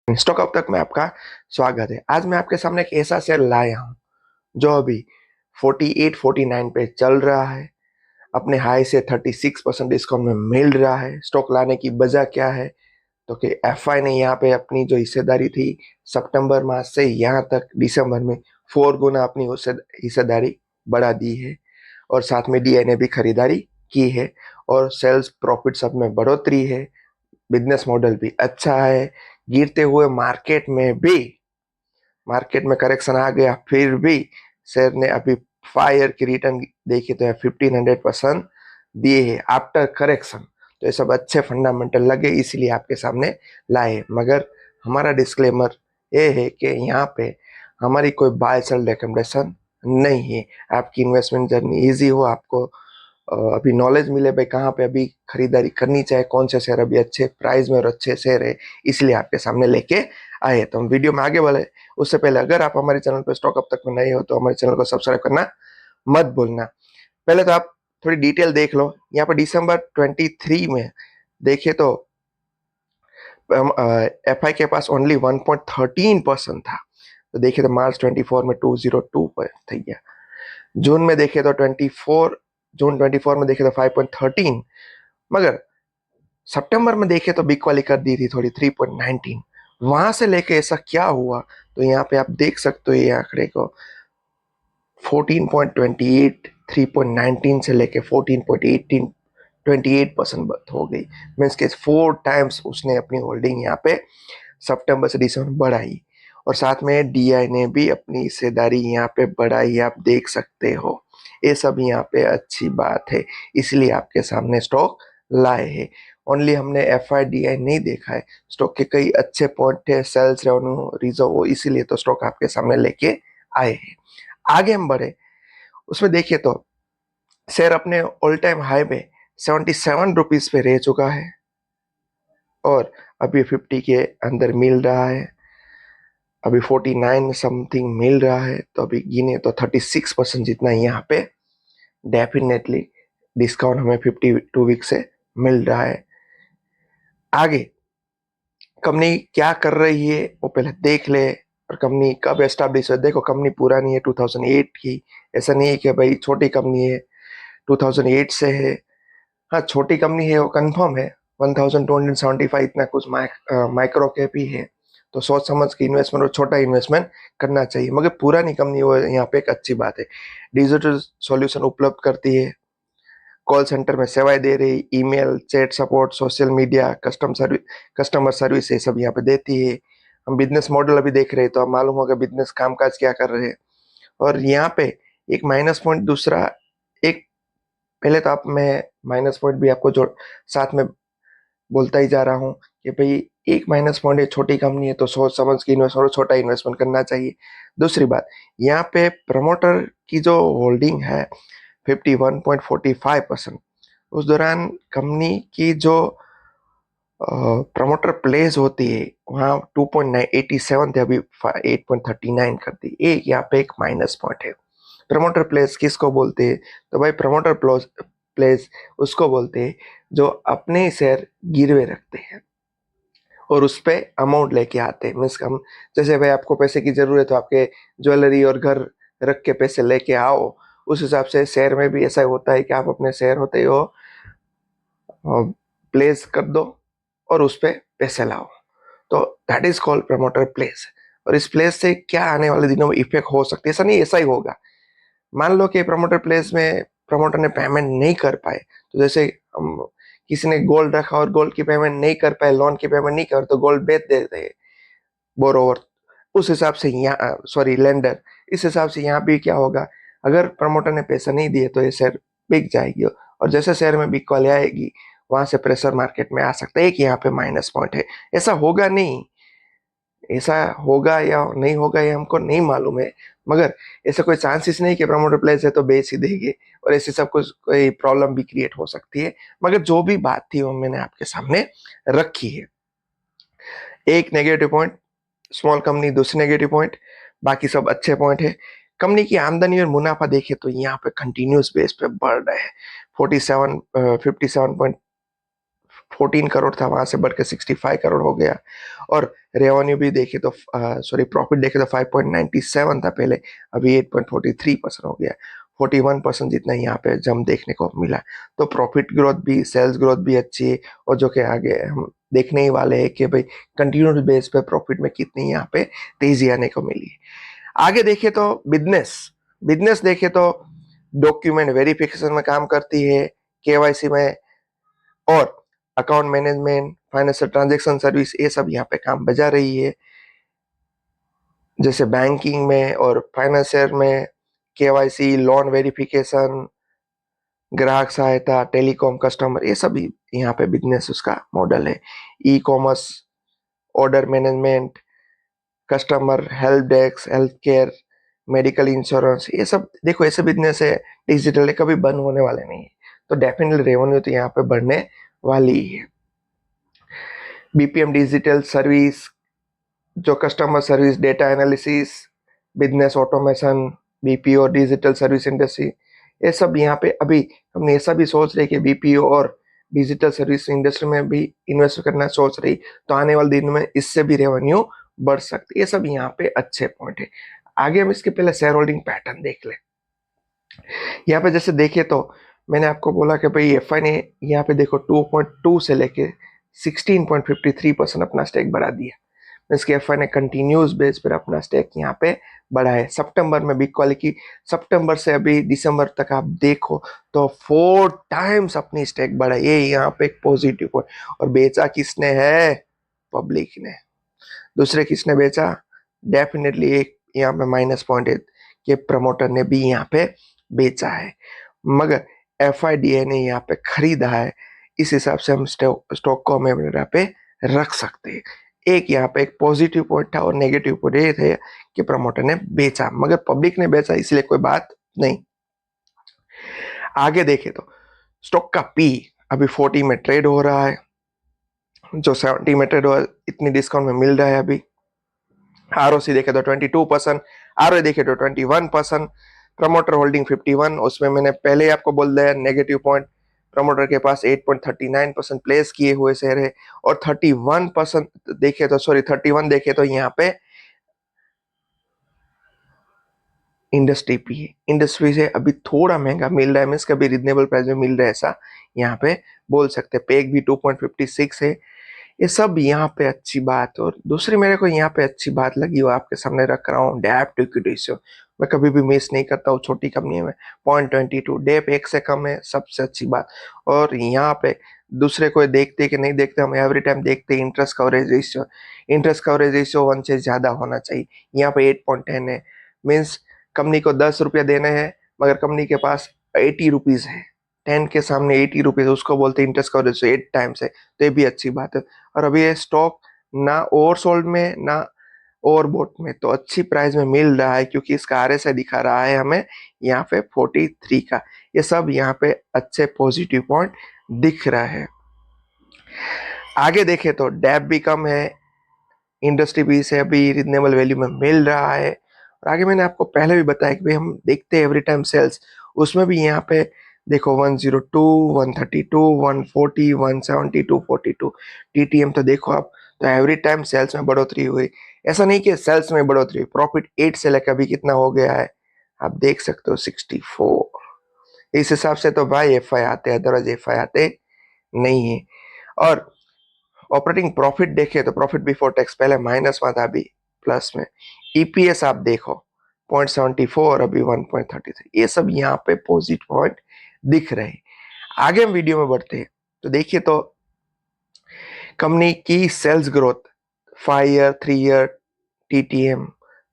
Stock अब तक में आपका स्वागत है। आज मैं आपके सामने एक ऐसा शेयर लाया हूं जो अभी 48-49 पे चल रहा है, अपने हाई से 36% डिस्काउंट में मिल रहा है। स्टॉक लाने की वजह क्या है? तो कि एफआई ने यहाँ पे अपनी जो हिस्सेदारी थी सितंबर माह से यहाँ तक दिसंबर में 4 गुना अपनी हिस्सेदारी बढ़ा दी है, और साथ में डीआई ने भी खरीदारी की है, और सेल्स प्रॉफिट सब में बढ़ोतरी है। बिजनेस मॉडल भी अच्छा है। गिरते हुए मार्केट में करेक्शन आ गया, फिर भी शेयर ने अभी फायर की रिटर्न देखी तो 1500% दिए है आफ्टर करेक्शन। तो ये सब अच्छे फंडामेंटल लगे, इसलिए आपके सामने लाए। मगर हमारा डिस्क्लेमर ये है कि यहाँ पे हमारी कोई बाय सेल रिकमेंडेशन नहीं है। आपकी इन्वेस्टमेंट जर्नी इजी हो, आपको अभी नॉलेज मिले भाई कहाँ पे अभी खरीदारी करनी चाहिए, कौन से शेयर अभी अच्छे प्राइस में और अच्छे शेयर है, इसलिए आपके सामने लेके आए। तो हम वीडियो में आगे बढ़े उससे पहले अगर आप हमारे चैनल पर स्टॉक अब तक में नए हो तो हमारे चैनल को सब्सक्राइब करना मत भूलना। पहले तो आप थोड़ी डिटेल देख लो। यहाँ पर दिसंबर 23 में देखे तो एफ आई के पास ओनली 1.13% था। तो देखे तो मार्च 24 में 202 पर थी गया। जून में देखे तो जून 24 में देखे तो 5.13। मगर सितंबर में देखे तो बिग वाली कर दी थी थोड़ी 3.19। वहां से लेके ऐसा क्या हुआ? तो यहाँ पे आप देख सकते हो ये आंकड़े को 14.28, 3.19 से लेके 14.18, 28% हो गई। मीन्स के 4 टाइम्स उसने अपनी होल्डिंग यहाँ पे सितंबर से दिसंबर बढ़ाई, और साथ में डीआई ने भी अपनी हिस्सेदारी यहाँ पे बढ़ाई, आप देख सकते हो। ये सब यहाँ पे अच्छी बात है, इसलिए आपके सामने स्टॉक लाए हैं। ओनली हमने एफ आई डी आई नहीं देखा है, स्टॉक के कई अच्छे पॉइंट थे, सेल्स रेवेन्यू रिजर्व, इसीलिए तो स्टॉक आपके सामने लेके आए हैं। आगे हम बढ़े उसमें देखिए तो शेयर अपने ऑल टाइम हाई पे 77 रुपीज पे रह चुका है, और अभी 50 के अंदर मिल रहा है। अभी 49 समथिंग मिल रहा है, तो अभी गिने तो 36% जितना यहाँ पे डेफिनेटली डिस्काउंट हमें 52 वीक से मिल रहा है। आगे कंपनी क्या कर रही है वो पहले देख ले, और कंपनी कब एस्टैब्लिश है। देखो कंपनी पुरानी है 2008 की, ऐसा नहीं है कि भाई छोटी कंपनी है 2008 से है। हाँ छोटी कंपनी है वो कंफर्म है, 1275 इतना कुछ माइक्रो कैप ही है, तो सोच समझ के इन्वेस्टमेंट और छोटा इन्वेस्टमेंट करना चाहिए। मगर पुरानी कंपनी वो यहाँ पे एक अच्छी बात है, डिजिटल सॉल्यूशन उपलब्ध करती है, कॉल सेंटर में सेवाएं दे रही, email chat support, social media, customer service ये सब यहाँ पे देती है। हम बिजनेस मॉडल अभी देख रहे हैं तो अब मालूम होगा बिजनेस कामकाज क्या कर रहे हैं। और यहाँ पे एक माइनस पॉइंट दूसरा, एक पहले तो आप मैं माइनस पॉइंट भी आपको जो साथ में बोलता ही जा रहा हूँ कि भाई एक माइनस पॉइंट है, छोटी कंपनी है तो सोच समझ के इन्वेस्टमेंट और छोटा इन्वेस्टमेंट करना चाहिए। दूसरी बात, यहाँ पे प्रमोटर की जो होल्डिंग है 51.45%, उस दौरान कंपनी की जो प्रमोटर प्लेस होती है वहाँ 2.87 थे, अभी 8.39 कर दी। एक यहाँ पे एक माइनस पॉइंट है। प्रमोटर प्लेस किसको बोलते हैं? तो भाई प्रमोटर प्लेस उसको बोलते हैं जो अपने शेयर गिरवे रखते हैं और उस पे अमाउंट लेके आते हैं। मीन्स हम जैसे भाई आपको पैसे की जरूरत है, आपके ज्वेलरी और घर रख के पैसे लेके आओ, उस हिसाब से शेयर में भी ऐसा होता है कि आप अपने शेयर होते हो प्लेस कर दो और उस पे पैसे लाओ, तो that is called promoter place. और इस प्लेस से क्या आने वाले दिनों में इफेक्ट हो सकती है? ऐसा नहीं, ऐसा ही होगा। मान लो कि प्रमोटर प्लेस में प्रमोटर ने पेमेंट नहीं कर पाए, तो जैसे हम किसी ने गोल्ड रखा और गोल्ड की पेमेंट नहीं कर पाए, लोन की पेमेंट नहीं कर, तो गोल्ड बेच देते हैं बोरोवर। उस हिसाब से यहाँ सॉरी लेंडर, इस हिसाब से यहाँ भी क्या होगा, अगर प्रमोटर ने पैसा नहीं दिए तो ये शेयर बिक जाएगी, और जैसे शेयर में बिक वाले आएगी वहां से प्रेशर मार्केट में आ सकता है। एक यहाँ पे माइनस पॉइंट है। ऐसा होगा नहीं, ऐसा होगा या नहीं होगा ये हमको नहीं मालूम है, मगर ऐसा कोई चांसेस नहीं कि प्रमोटर प्लेस है तो बेच ही देंगे, और ऐसे सब कुछ कोई प्रॉब्लम भी क्रिएट हो सकती है। मगर जो भी बात थी वो मैंने आपके सामने रखी है। एक नेगेटिव पॉइंट स्मॉल कंपनी, दूसरी नेगेटिव पॉइंट, बाकी सब अच्छे पॉइंट है। कंपनी की आमदनी और मुनाफा देखे तो यहाँ पे कंटिन्यूस बेस पे बढ़ रहा है। 57 14 करोड़ था, वहां से बढ़ के 65 करोड़ हो गया। और रेवेन्यू भी देखे तो प्रॉफिट देखे तो 5.97 था पहले, अभी 8.43% हो गया। 41% जितना यहाँ पे जंप देखने को मिला। तो प्रॉफिट ग्रोथ भी, सेल्स ग्रोथ भी अच्छी है। और जो कि आगे हम देखने ही वाले हैं कि भाई कंटिन्यूस बेस पे प्रॉफिट में कितनी यहाँ पे तेजी आने को मिली है। आगे देखे तो बिजनेस बिजनेस देखे तो डॉक्यूमेंट वेरिफिकेशन में काम करती है, केवाईसी में, और account management, financial transaction service, ये सब यहाँ पे काम बजा रही है। जैसे बैंकिंग में और फाइनेंशियल में केवाईसी, लोन वेरिफिकेशन, ग्राहक सहायता, टेलीकॉम कस्टमर, ये सब यहाँ पे बिजनेस उसका मॉडल है। E commerce, order management, customer help desk, health care, medical insurance, ये सब देखो ऐसे बिजनेस है, डिजिटल है, कभी बंद होने वाले नहीं है। तो डेफिनेटली रेवेन्यू तो यहाँ पे बढ़ने वाली ही है। बीपीएम डिजिटल सर्विस, जो customer service, data analysis, business automation, BPO digital service industry, ये सब यहाँ पे अभी हमने ऐसा भी सोच रहे कि बीपीओ और डिजिटल सर्विस इंडस्ट्री में भी इन्वेस्ट करना सोच रही, तो आने वाले दिन में इससे भी रेवेन्यू बढ़ सकती है। ये सब यहाँ पे अच्छे पॉइंट है। आगे हम इसके पहले शेयर होल्डिंग पैटर्न देख ले। यहाँ पे जैसे देखे तो मैंने आपको बोला कि भाई एफ आई ने यहाँ पे देखो 2.2 से लेके 16.53% अपना स्टेक बढ़ा दिया। इसके एफ आई ने कंटिन्यूस बेस पर अपना स्टेक यहाँ पे बढ़ा है। सितंबर में बिग क्वालिटी, सितंबर से अभी दिसंबर तक आप देखो तो 4 टाइम्स अपनी स्टेक बढ़ा, ये यहाँ पे एक पॉजिटिव पॉइंट। और बेचा किसने है? पब्लिक ने। दूसरे किसने बेचा? डेफिनेटली एक यहाँ पे माइनस पॉइंट है कि प्रमोटर ने भी यहाँ पे बेचा है, मगर एफआईडीए ने यहाँ पे खरीदा है। इस हिसाब से हम स्टॉक को हम यहाँ पे रख सकते हैं। एक यहाँ पे एक पॉजिटिव पॉइंट था और नेगेटिव पॉइंट ये थे कि प्रमोटर ने बेचा, मगर पब्लिक ने बेचा, इसलिए कोई बात नहीं। आगे देखे तो स्टॉक का पी अभी 40 में ट्रेड हो रहा है, जो 70 में ट्रेड हो रहा है, इतनी डिस्काउंट में मिल रहा है अभी। आरओसी देखे तो 22%, आरओए देखे तो 21%, प्रमोटर होल्डिंग 51, उसमें मैंने पहले ही आपको बोल दिया नेगेटिव पॉइंट। प्रमोटर के पास 8.39% प्लेस किए हुए शेयर है, और 31% देखे तो 31 देखे तो यहाँ पे इंडस्ट्री पी है। इंडस्ट्री से अभी थोड़ा महंगा मिल रहा है, मीन्स कभी रिजनेबल प्राइस में मिल रहा है, ऐसा यहाँ पे बोल सकते हैं। पेग भी 2.56 है। ये सब यहाँ पे अच्छी बात। और दूसरी मेरे को यहाँ पे अच्छी बात लगी, वो आपके सामने रख रहा हूँ, डेप टू इक्विटी रेशियो। मैं कभी भी मिस नहीं करता हूँ, छोटी कंपनी में 0.22, डेप 1 से कम है, सबसे अच्छी बात। और यहाँ पे दूसरे को देखते कि नहीं देखते, हम एवरी टाइम देखते interest coverage ratio. Interest coverage ratio 1 से ज्यादा होना चाहिए। यहाँ पे 8.10 है, मीन्स कंपनी को 10 रुपया देने हैं, मगर कंपनी के पास 80 रुपीज है। 10 के सामने 80 रुपीज, उसको बोलते हैं इंटरेस्ट कवरेज 8 टाइम्स है। तो ये भी अच्छी बात है। और अभी ये स्टॉक ना ओवरसोल्ड में ना ओवरबोट में, तो अच्छी प्राइस में मिल रहा है, क्योंकि इसका आरएसआई दिखा रहा है हमें यहाँ पे 43 का। ये सब यहाँ पे अच्छे पॉजिटिव पॉइंट दिख रहा है। आगे देखे तो डेप भी कम है, इंडस्ट्री भी से अभी रिजनेबल वैल्यू में मिल रहा है। और आगे मैंने आपको पहले भी बताया कि भाई हम देखते हैं एवरी टाइम सेल्स, उसमें भी यहाँ पे देखो 102, 132, 140, 170, 242 टीटीएम। तो देखो आप, तो एवरी टाइम सेल्स में बढ़ोतरी हुई। ऐसा नहीं कि सेल्स में बढ़ोतरी हुई, प्रॉफिट 8 से लेकर अभी कितना हो गया है आप देख सकते हो, 64। इस हिसाब से तो भाई एफ आई आते हैं, अदरवाइज एफ आई आते नहीं है। और ऑपरेटिंग प्रॉफिट देखे तो प्रॉफिट बिफोर टैक्स पहले माइनस में था, अभी प्लस में। ईपीएस आप देखो 0.74, अभी 1.33। ये सब यहाँ पे पॉजिटिव पॉइंट दिख रहे हैं। आगे हम वीडियो में बढ़ते हैं तो देखिए तो कंपनी की sales growth 5 year 3 year TTM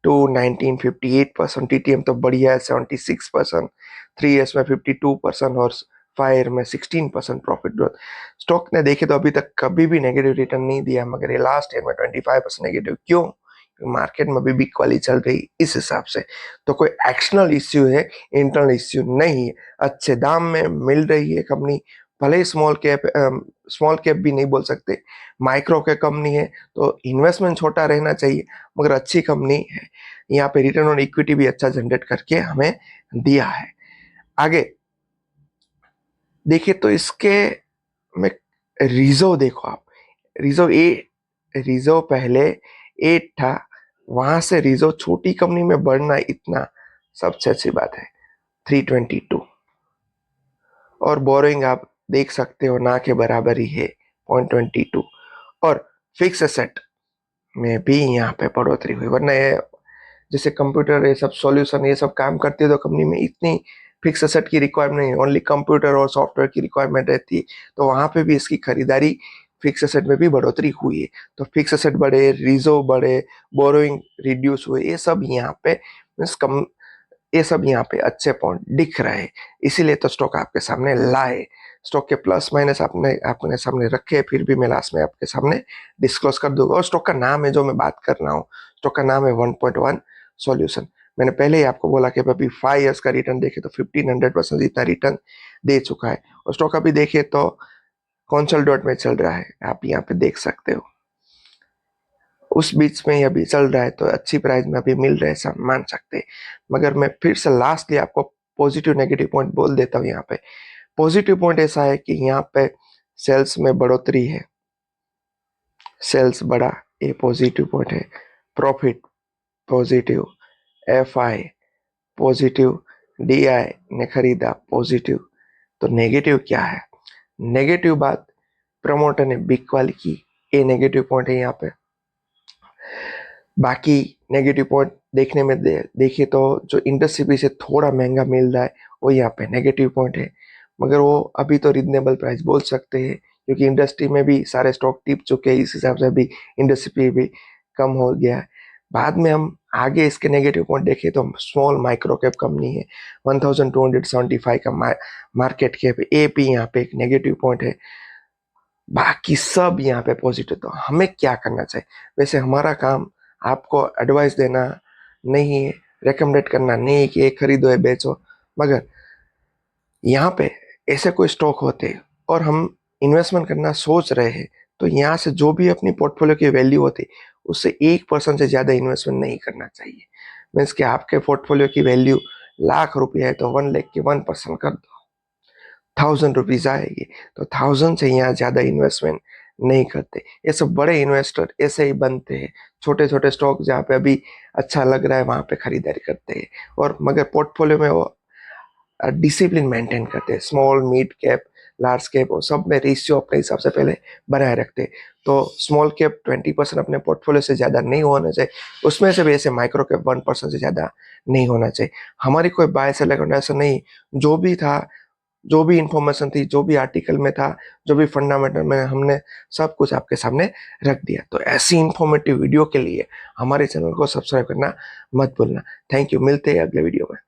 to 1958%, TTM तो बढ़िया है 76%, 3 ईयर्स में 52%, और 5 ईयर में 16% प्रॉफिट ग्रोथ। स्टॉक ने देखे तो अभी तक कभी भी नेगेटिव रिटर्न नहीं दिया, मगर ये लास्ट ईयर में 25% नेगेटिव। क्यों? मार्केट में भी बिग क्वालिटी चल रही, इस हिसाब से। तो कोई एक्सटर्नल इश्यू है, इंटरनल इश्यू नहीं है। अच्छे दाम में मिल रही है कंपनी, भले ही स्मॉल कैप भी नहीं बोल सकते, माइक्रो कैप कंपनी है, तो इन्वेस्टमेंट छोटा रहना चाहिए, मगर अच्छी कंपनी है। यहाँ पे रिटर्न ऑन इक्विटी भी अच्छा जनरेट करके हमें दिया है। आगे देखिए तो इसके में रिजर्व देखो आप, रिजर्व पहले 8 था, वहां से रिजर्व छोटी कंपनी में बढ़ना इतना सबसे अच्छी बात है, 322। और बोरोइंग आप देख सकते हो ना के बराबर ही है, 0.22। और फिक्स एसेट में भी यहाँ पे बढ़ोतरी हुई, वरना ये जैसे कंप्यूटर ये सब सॉल्यूशन ये सब काम करती है तो कंपनी में इतनी फिक्स एसेट की रिक्वायरमेंट नहीं है, ओनली कंप्यूटर और सॉफ्टवेयर की रिक्वायरमेंट रहती है। तो वहां पे भी इसकी खरीदारी फिक्स एसेट में भी बढ़ोतरी हुई है। तो फिक्स एसेट बढ़े, रिजर्व बढ़े, बोरोइंग रिड्यूस हुए, ये सब यहाँ पे मीन्स कम, ये सब यहाँ पे अच्छे पॉइंट दिख रहे हैं, इसीलिए तो स्टॉक आपके सामने लाए। स्टॉक के प्लस माइनस आपने सामने रखे, फिर भी मैं लास्ट में आपके सामने डिस्क्लोज कर दूंगा। और स्टॉक का नाम है जो मैं बात कर रहा हूँ, स्टॉक का नाम है 1.1 सॉल्यूशन। मैंने पहले ही आपको बोला कि अभी 5 इयर्स का रिटर्न देखे तो 1500% जितना रिटर्न दे चुका है। और स्टॉक अभी देखे तो कंसोलिडेट में चल रहा है, आप यहाँ पे देख सकते हो, उस बीच में अभी चल रहा है, तो अच्छी प्राइस में अभी मिल रहे हैं, मान सकते हैं। मगर मैं फिर से लास्टली आपको पॉजिटिव नेगेटिव पॉइंट बोल देता हूँ। यहाँ पे पॉजिटिव पॉइंट ऐसा है कि यहाँ पे सेल्स में बढ़ोतरी है, सेल्स बढ़ा, ये पॉजिटिव पॉइंट है। Profit positive, FI positive, DI ने खरीदा पॉजिटिव। तो नेगेटिव क्या है? नेगेटिव बात प्रमोटर ने बिग वाली की, ये नेगेटिव पॉइंट है यहाँ पे। बाकी नेगेटिव पॉइंट देखने में देखिए तो जो इंडस्ट्री भी से थोड़ा महंगा मिल रहा है वो यहाँ पे नेगेटिव पॉइंट है। मगर वो अभी तो रिजनेबल प्राइस बोल सकते हैं, क्योंकि इंडस्ट्री में भी सारे स्टॉक टिप चुके हैं, इस हिसाब से अभी इंडस्ट्री पे भी कम हो गया है। बाद में हम आगे इसके नेगेटिव पॉइंट देखें तो स्मॉल माइक्रो कैप कंपनी है, 1275 का मार्केट कैप, ए भी यहाँ पे एक नेगेटिव पॉइंट है। बाकी सब यहाँ पे पॉजिटिव। तो हमें क्या करना चाहिए? वैसे हमारा काम आपको एडवाइस देना नहीं है, रेकमेंडेड करना नहीं है कि ये खरीदो ये बेचो। मगर यहाँ पे ऐसे कोई स्टॉक होते और हम इन्वेस्टमेंट करना सोच रहे हैं, तो यहाँ से जो भी अपनी पोर्टफोलियो की वैल्यू होती उससे 1% से ज़्यादा इन्वेस्टमेंट नहीं करना चाहिए। मीन्स कि आपके पोर्टफोलियो की वैल्यू लाख रुपया है तो 1 लाख की 1% कर दो, 1000 रुपीज आएगी। तो 1000 से यहाँ ज्यादा इन्वेस्टमेंट नहीं करते। ये सब बड़े इन्वेस्टर ऐसे ही बनते हैं, छोटे छोटे स्टॉक जहाँ पे अभी अच्छा लग रहा है वहां पे खरीदारी करते हैं। और मगर पोर्टफोलियो में वो डिसिप्लिन मेंटेन करते हैं, small mid cap large cap और सब में रेशियो अपने हिसाब से पहले बनाए रखते हैं। तो स्मॉल कैप 20% अपने पोर्टफोलियो से ज्यादा नहीं होना चाहिए, उसमें से भी ऐसे माइक्रो कैप 1% से ज्यादा नहीं होना चाहिए। हमारी कोई बाय सेल अकाउंट ऐसा नहीं, जो भी था, जो भी इंफॉर्मेशन थी, जो भी आर्टिकल में था, जो भी फंडामेंटल में, हमने सब कुछ आपके सामने रख दिया। तो ऐसी इंफॉर्मेटिव वीडियो के लिए हमारे चैनल को सब्सक्राइब करना मत भूलना। थैंक यू, मिलते हैं अगले वीडियो में।